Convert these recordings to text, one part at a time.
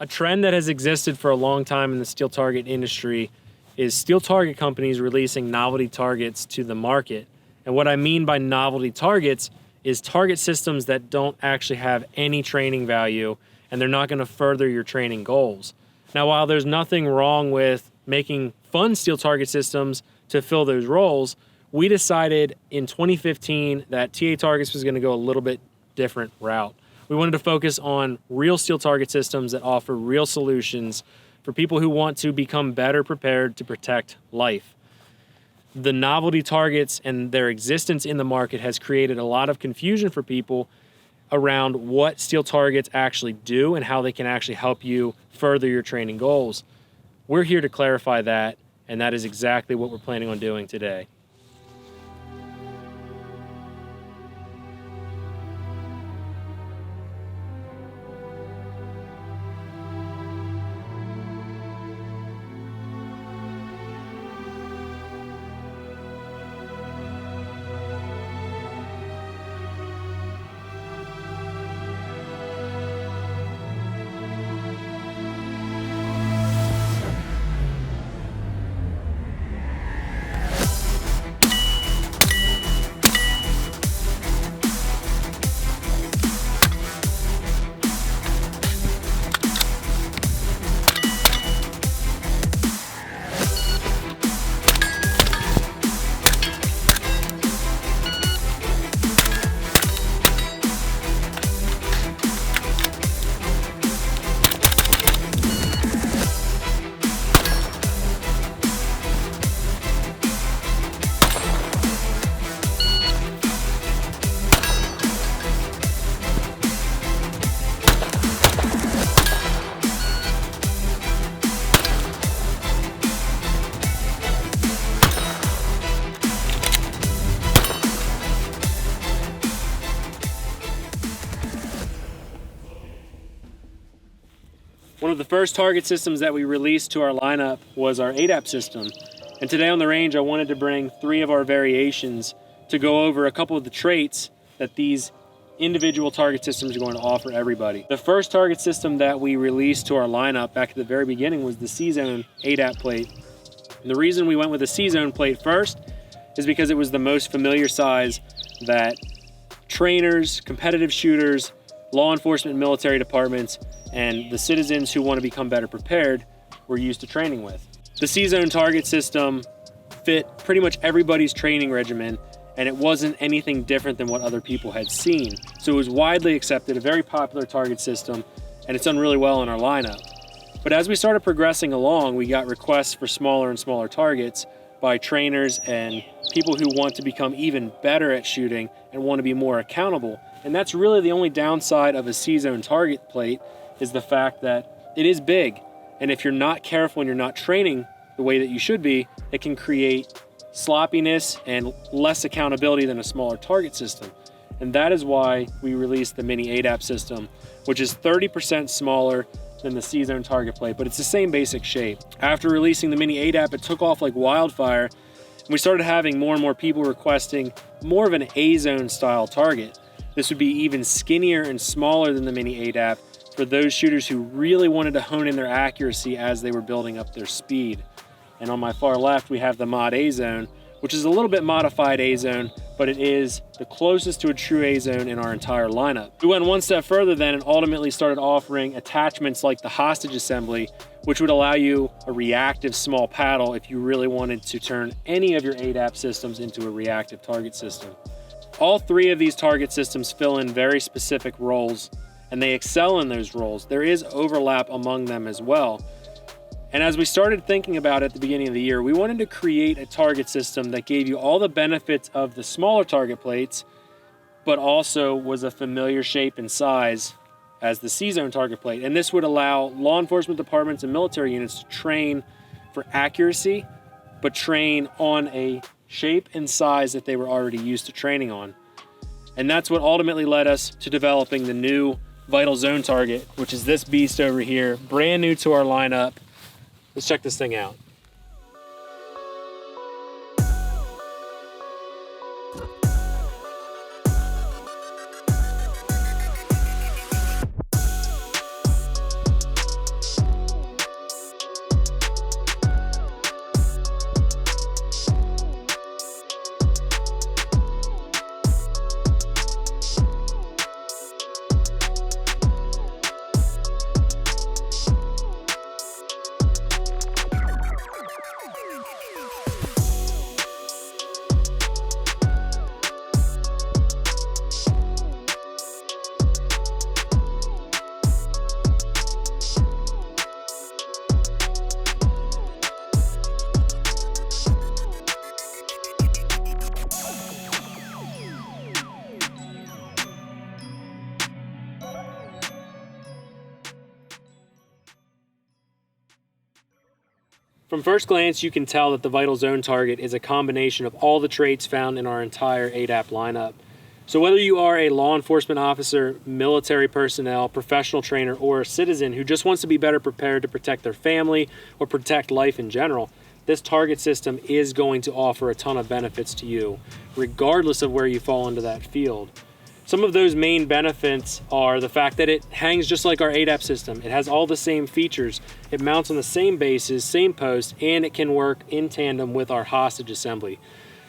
A trend that has existed for a long time in the steel target industry is steel target companies releasing novelty targets to the market. And what I mean by novelty targets is target systems that don't actually have any training value, and they're not going to further your training goals. Now, while there's nothing wrong with making fun steel target systems to fill those roles, we decided in 2015 that TA Targets was going to go a little bit different route. We wanted to focus on real steel target systems that offer real solutions for people who want to become better prepared to protect life. The novelty targets and their existence in the market has created a lot of confusion for people around what steel targets actually do and how they can actually help you further your training goals. We're here to clarify that, and that is exactly what we're planning on doing today. One of the first target systems that we released to our lineup was our A-DAP system. And today on the range, I wanted to bring 3 of our variations to go over a couple of the traits that these individual target systems are going to offer everybody. The first target system that we released to our lineup back at the very beginning was the C-Zone A-DAP plate. And the reason we went with the C-Zone plate first is because it was the most familiar size that trainers, competitive shooters, law enforcement, military departments, and the citizens who want to become better prepared were used to training with. The C-Zone target system fit pretty much everybody's training regimen, and it wasn't anything different than what other people had seen. So it was widely accepted, a very popular target system, and it's done really well in our lineup. But as we started progressing along, we got requests for smaller and smaller targets by trainers and people who want to become even better at shooting and want to be more accountable. And that's really the only downside of a C-Zone target plate, is the fact that it is big. And if you're not careful and you're not training the way that you should be, it can create sloppiness and less accountability than a smaller target system. And that is why we released the mini A-DAP system, which is 30% smaller than the C-Zone target plate, but it's the same basic shape. After releasing the mini A-DAP, it took off like wildfire, and we started having more and more people requesting more of an A-Zone style target. This would be even skinnier and smaller than the mini A-DAP for those shooters who really wanted to hone in their accuracy as they were building up their speed. And on my far left, we have the Mod A-Zone, which is a little bit modified A-Zone, but it is the closest to a true A-Zone in our entire lineup. We went one step further then and ultimately started offering attachments like the hostage assembly, which would allow you a reactive small paddle if you really wanted to turn any of your A-DAP systems into a reactive target system. All 3 of these target systems fill in very specific roles, and they excel in those roles. There is overlap among them as well. And as we started thinking about it at the beginning of the year, we wanted to create a target system that gave you all the benefits of the smaller target plates, but also was a familiar shape and size as the C-Zone target plate. And this would allow law enforcement departments and military units to train for accuracy, but train on a shape and size that they were already used to training on. And that's what ultimately led us to developing the new Vital Zone target, which is this beast over here, brand new to our lineup. Let's check this thing out. From first glance, you can tell that the vital zone target is a combination of all the traits found in our entire A-DAP lineup. So whether you are a law enforcement officer, military personnel, professional trainer, or a citizen who just wants to be better prepared to protect their family or protect life in general, this target system is going to offer a ton of benefits to you, regardless of where you fall into that field. Some of those main benefits are the fact that it hangs just like our A-DAP system. It has all the same features. It mounts on the same bases, same posts, and it can work in tandem with our hostage assembly.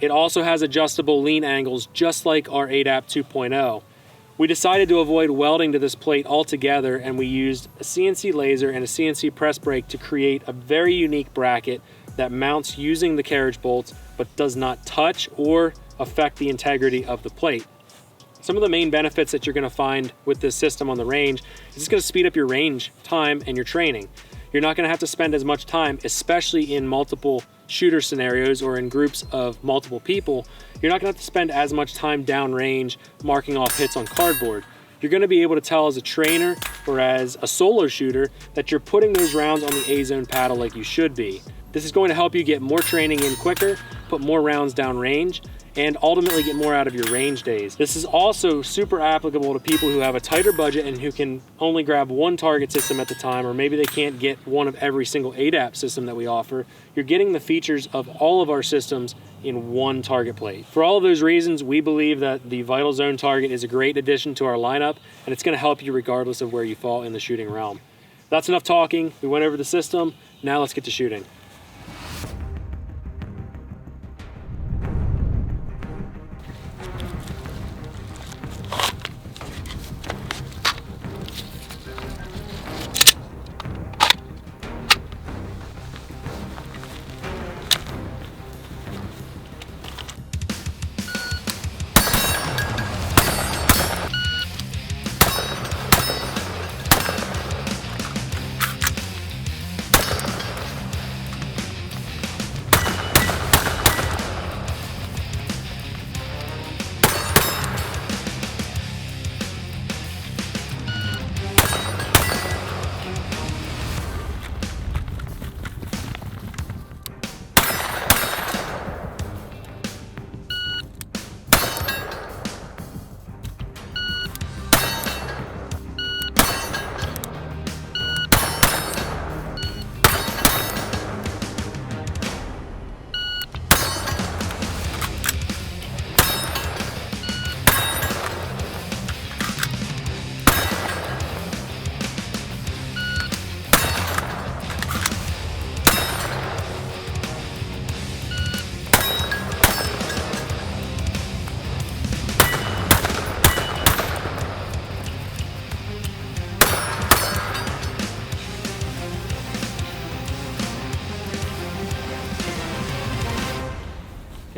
It also has adjustable lean angles just like our A-DAP 2.0. We decided to avoid welding to this plate altogether, and we used a CNC laser and a CNC press brake to create a very unique bracket that mounts using the carriage bolts but does not touch or affect the integrity of the plate. Some of the main benefits that you're going to find with this system on the range is it's going to speed up your range time and your training. You're not going to have to spend as much time, especially in multiple shooter scenarios or in groups of multiple people. You're not going to have to spend as much time downrange marking off hits on cardboard. You're going to be able to tell as a trainer or as a solo shooter that you're putting those rounds on the A-zone paddle like you should be. This is going to help you get more training in quicker, put more rounds downrange, and ultimately get more out of your range days. This is also super applicable to people who have a tighter budget and who can only grab one target system at a time, or maybe they can't get one of every single A-DAP system that we offer. You're getting the features of all of our systems in one target plate. For all of those reasons, we believe that the Vital Zone target is a great addition to our lineup, and it's going to help you regardless of where you fall in the shooting realm. That's enough talking. We went over the system. Now let's get to shooting.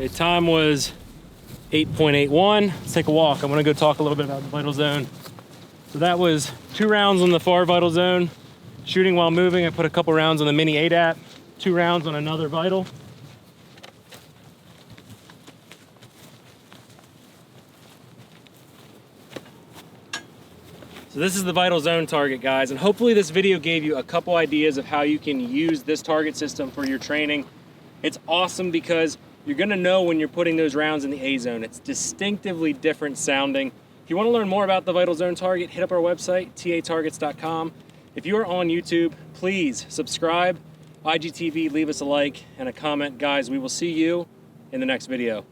Okay, time was 8.81. Let's take a walk. I'm gonna go talk a little bit about the Vital Zone. So that was 2 rounds on the far Vital Zone. Shooting while moving, I put a couple rounds on the mini A-DAP, 2 rounds on another Vital. So this is the Vital Zone target, guys, and hopefully this video gave you a couple ideas of how you can use this target system for your training. It's awesome because you're gonna know when you're putting those rounds in the A-zone. It's distinctively different sounding. If you wanna learn more about the Vital Zone target, hit up our website, tatargets.com. If you are on YouTube, please subscribe, IGTV, leave us a like and a comment. Guys, we will see you in the next video.